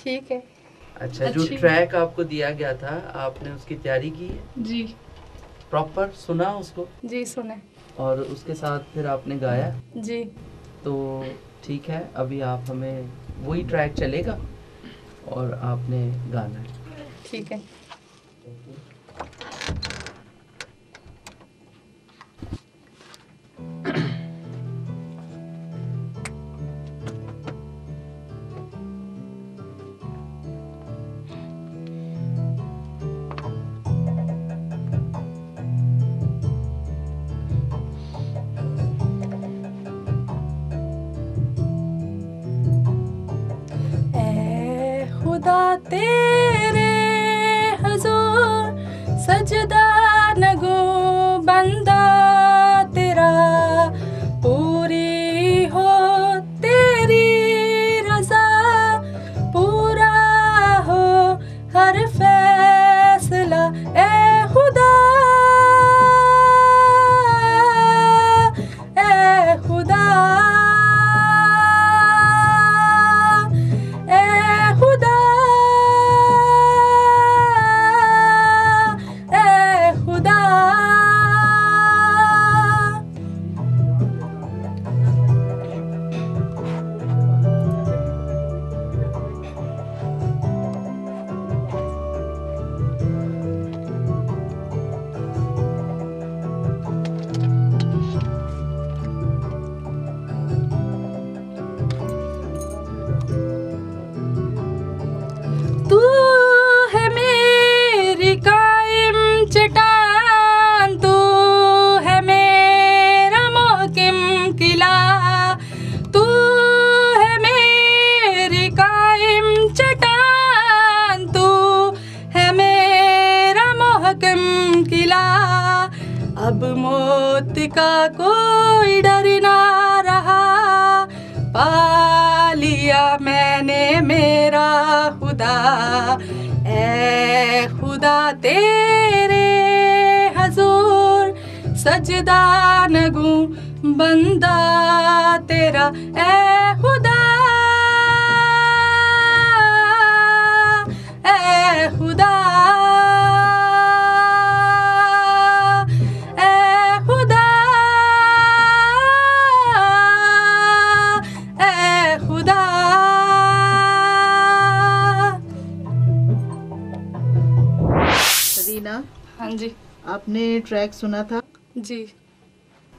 ठीक है। अच्छा, जो ट्रैक आपको दिया गया था आपने उसकी तैयारी की है? जी। प्रॉपर सुना उसको? जी सुने। और उसके साथ फिर आपने गाया? जी। तो ठीक है, अभी आप हमें वही ट्रैक चलेगा और आपने गाना है। ठीक है। खुदा तेरे हुजूर सजदा नगो बंदा तेरा, पूरी हो तेरी रज़ा, पूरा हो हर फैसला। ए खुदा, ए खुदा, तू है मेरी कायम चट्टान, तू है मेरा मोहकिम किला, तू है मेरी कायम चट्टान, तू है मेरा मोहकिम किला। अब मौत का कोई डर ना रहा, पा लिया मैंने मेरा खुदा। ए खुदा तेरे हुजूर सजदा नगूं बंदा तेरा। ए खुदा, ए खुदा, हाँ जी। आपने ट्रैक सुना था? जी।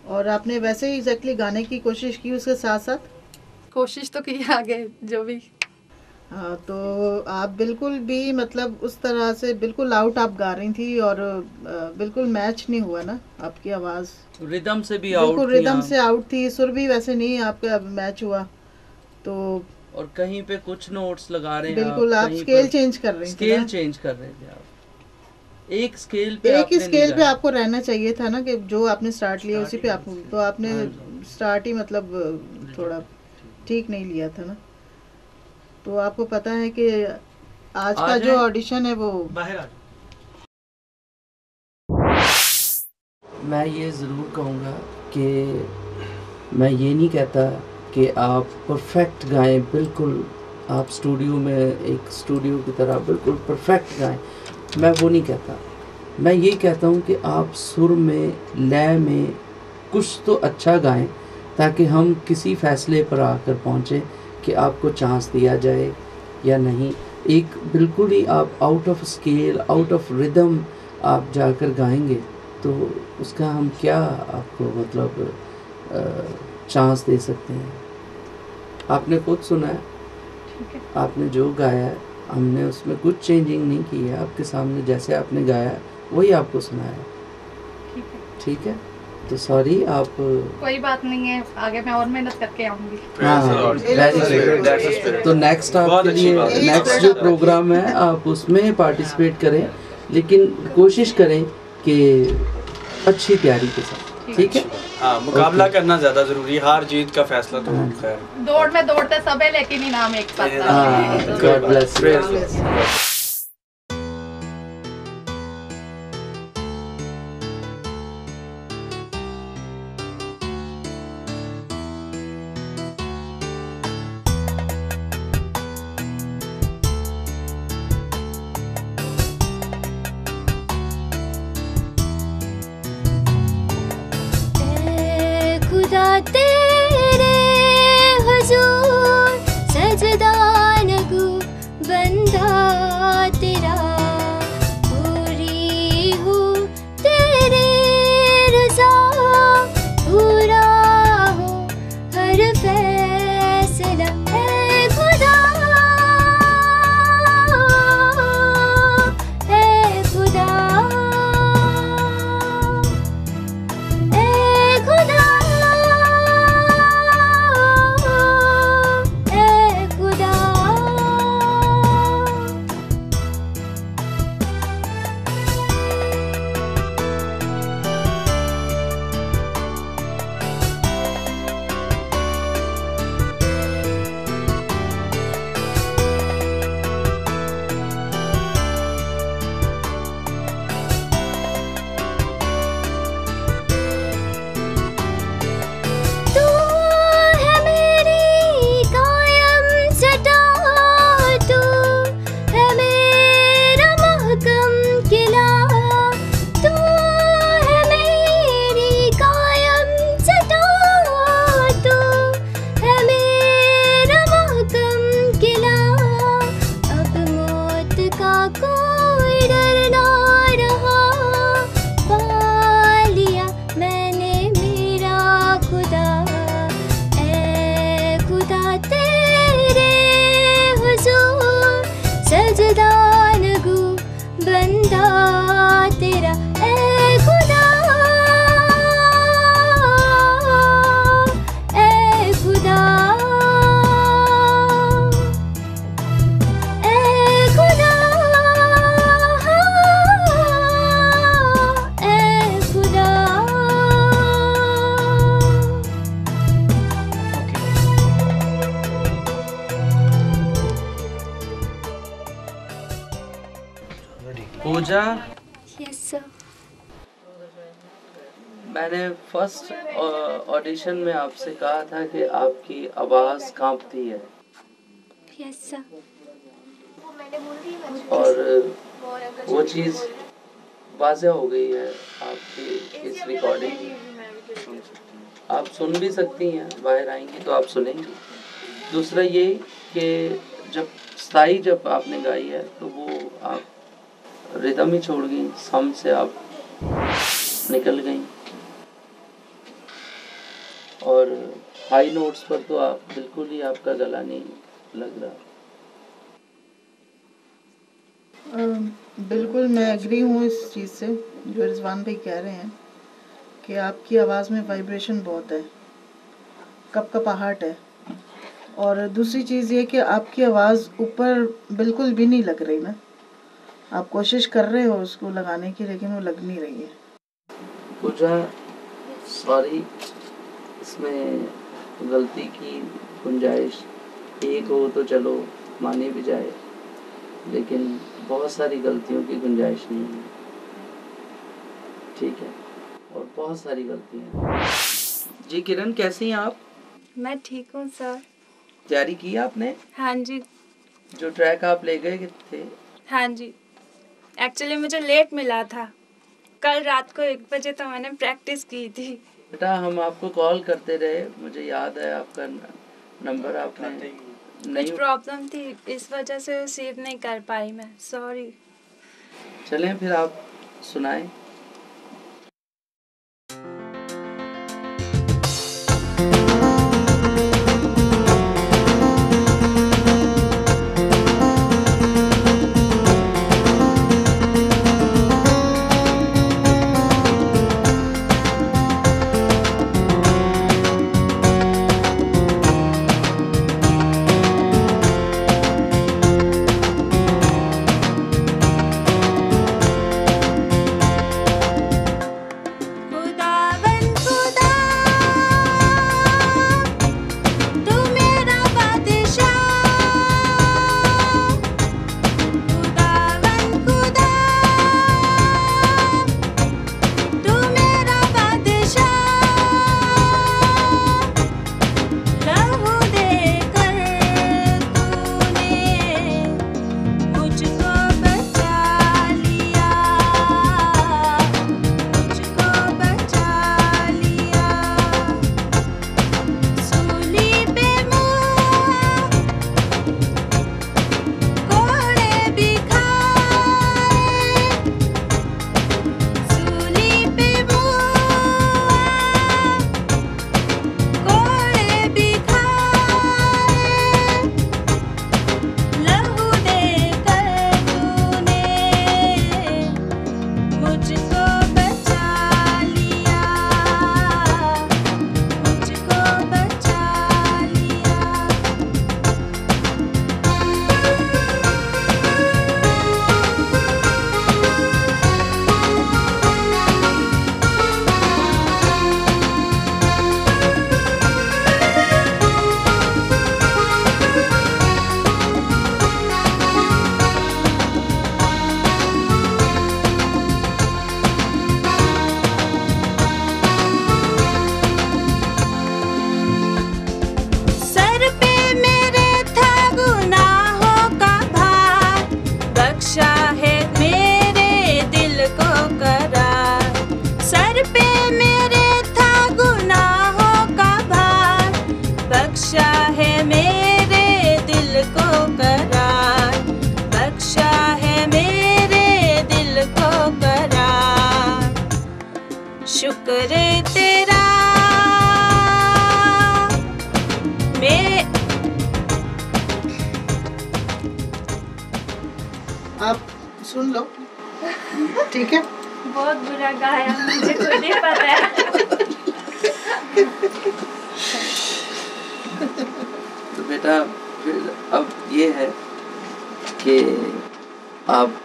और आपने वैसे ही एग्जैक्टली गाने की कोशिश की उसके साथ साथ? कोशिश तो की आगे जो भी। हाँ, तो आप बिल्कुल भी मतलब उस तरह से बिल्कुल आउट आप गा रही थी और बिल्कुल मैच नहीं हुआ ना आपकी आवाज़। रिदम से भी आउट, बिल्कुल रिदम से आउट थी, सुर भी वैसे नहीं आपका मैच हुआ। तो और कहीं पे कुछ नोट्स लगा रहे हैं बिल्कुल आप स्केल चेंज कर रहे थे। स्केल चेंज कर रहे थे आप। एक स्केल पे आपको रहना चाहिए था ना, कि जो आपने स्टार्ट लिया उसी पे आप, तो आपने स्टार्ट ही मतलब थोड़ा ठीक नहीं लिया था ना। तो आपको पता है कि आज का जो ऑडिशन है वो बाहर आ। मैं ये ज़रूर कहूँगा कि मैं ये नहीं कहता कि आप परफेक्ट गाएं, बिल्कुल आप स्टूडियो में एक स्टूडियो की तरह बिल्कुल परफेक्ट गाएं, मैं वो नहीं कहता। मैं ये कहता हूँ कि आप सुर में, लय में कुछ तो अच्छा गाएं, ताकि हम किसी फैसले पर आकर पहुँचें कि आपको चांस दिया जाए या नहीं। एक बिल्कुल ही आप out of scale, out of rhythm आप जाकर गाएंगे तो उसका हम क्या आपको मतलब चांस दे सकते हैं। आपने खुद सुना है, आपने जो गाया है हमने उसमें कुछ चेंजिंग नहीं की है, आपके सामने जैसे आपने गाया वही आपको सुनाया। ठीक है, तो सॉरी आप। कोई बात नहीं है, आगे मैं और मेहनत करके आऊंगी। तो नेक्स्ट आपके लिए नेक्स्ट जो प्रोग्राम है आप उसमें पार्टिसिपेट करें, लेकिन कोशिश करें कि अच्छी तैयारी के साथ। ठीक है, हाँ, मुकाबला करना ज्यादा जरूरी है, हार जीत का फैसला तो खैर दौड़ में दौड़ते सब है, लेकिन इनाम एक साथ। God bless. Puja, yes sir. मैंने फर्स्ट ऑडिशन में आपसे कहा था कि आपकी आवाज़ कांपती है, यस सर। और वो चीज़ वाज़ह हो गई है आपकी इस रिकॉर्डिंग में। आप सुन भी सकती हैं, बाहर आएंगी तो आप सुनेंगी। दूसरा ये कि जब आपने गाई है तो वो आप रिदम ही छोड़ गई, सम से आप निकल गई, और हाई नोट्स पर तो आप बिल्कुल ही, आपका गला नहीं लग रहा। बिल्कुल मैं एग्री हूँ इस चीज़ से जो रिजवान भाई कह रहे हैं कि आपकी आवाज़ में वाइब्रेशन बहुत है, कपकपाहट है। और दूसरी चीज़ ये कि आपकी आवाज़ ऊपर बिल्कुल भी नहीं लग रही ना, आप कोशिश कर रहे हो उसको लगाने की लेकिन वो लग नहीं रही है। पूजा सॉरी, इसमें गलती की गुंजाइश एक हो तो चलो मानी भी जाए, लेकिन बहुत सारी गलतियों की गुंजाइश नहीं है, ठीक है, और बहुत सारी गलतियाँ। जी किरण, कैसी हैं आप? मैं ठीक हूँ सर। तैयारी की आपने? हाँ जी। जो ट्रैक आप ले गए थे? हाँ जी, एक्चुअली मुझे लेट मिला था, कल रात को 1 बजे तो मैंने प्रैक्टिस की थी। बेटा हम आपको कॉल करते रहे, मुझे याद है आपका नंबर आपने नहीं, कुछ प्रॉब्लम थी इस वजह से रिसीव नहीं कर पाई मैं, सॉरी। चलें फिर आप सुनाएं। शुक्र तेरा मेरे। आप सुन लो, ठीक है? बहुत बुरा गाया, मुझे खुद नहीं पता है। तो बेटा फिर अब ये है कि आप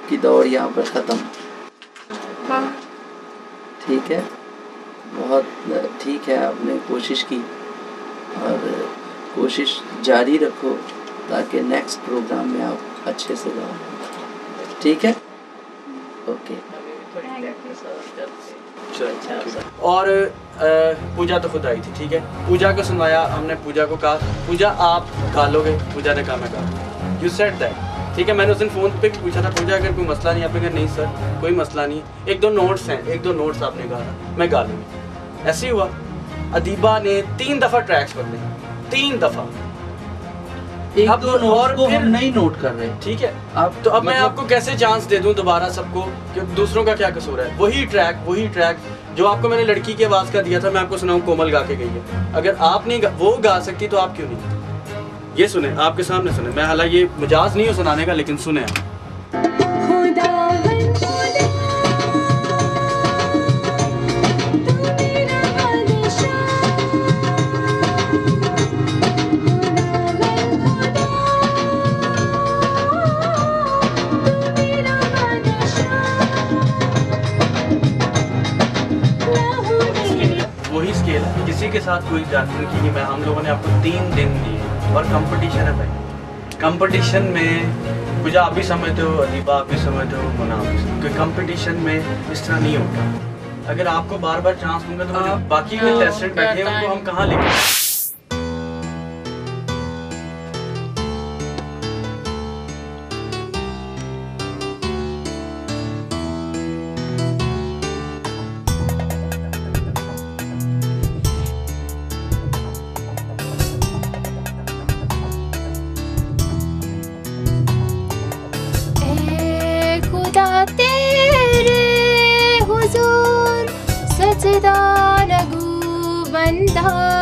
की दौड़ यहाँ पर ख़त्म। हाँ। ठीक है, बहुत ठीक है, आपने कोशिश की और कोशिश जारी रखो ताकि नेक्स्ट प्रोग्राम में आप अच्छे से गाओ। ठीक है, ओके। और पूजा तो खुद आई थी, ठीक है, पूजा को सुनवाया हमने, पूजा को कहा पूजा आप गा लोगे, पूजा ने कहा मैं गा लूँगा, यू सेड दैट, ठीक है। मैंने उस दिन फ़ोन पे भी पूछा था पूजा अगर कोई मसला नहीं, आपने कहा नहीं सर कोई मसला नहीं, एक दो नोट्स हैं, एक दो नोट्स आपने कहा मैं गा लूँगी। ऐसे ही हुआ, अदीबा ने 3 दफ़ा ट्रैक्स बदले, 3 दफ़ा। एक अब दो नोट और को फिर- हम नहीं नोट कर रहे, ठीक है, अब तो अब मैं मतलब- आपको कैसे चांस दे दूं दोबारा सबको कि दूसरों का क्या कसूर है। वही ट्रैक जो आपको मैंने लड़की की आवाज़ का दिया था, मैं आपको सुनाऊं, कोमल गा के गई है। अगर आप नहीं वो गा सकती तो आप क्यों नहीं। ये सुने, आपके सामने सुने, मैं हालांकि ये मजाज नहीं हो सुनाने का, लेकिन सुने आप। वही स्केल है, किसी के साथ कोई जाति की मैं, हम लोगों ने आपको 3 दिन दिए और कंपटीशन है भाई। कंपटीशन में पूजा आप भी समझते हो, अदीबा आप भी समझते हो, मुन्ना आप भी समझते हो, कंपटीशन में इस तरह नहीं होता। अगर आपको बार बार चांस दूंगा तो जो बाकी के टेस्टेड बैठे हैं उनको हम कहाँ लेके तेरे हुजूर सजदा लगू बंदा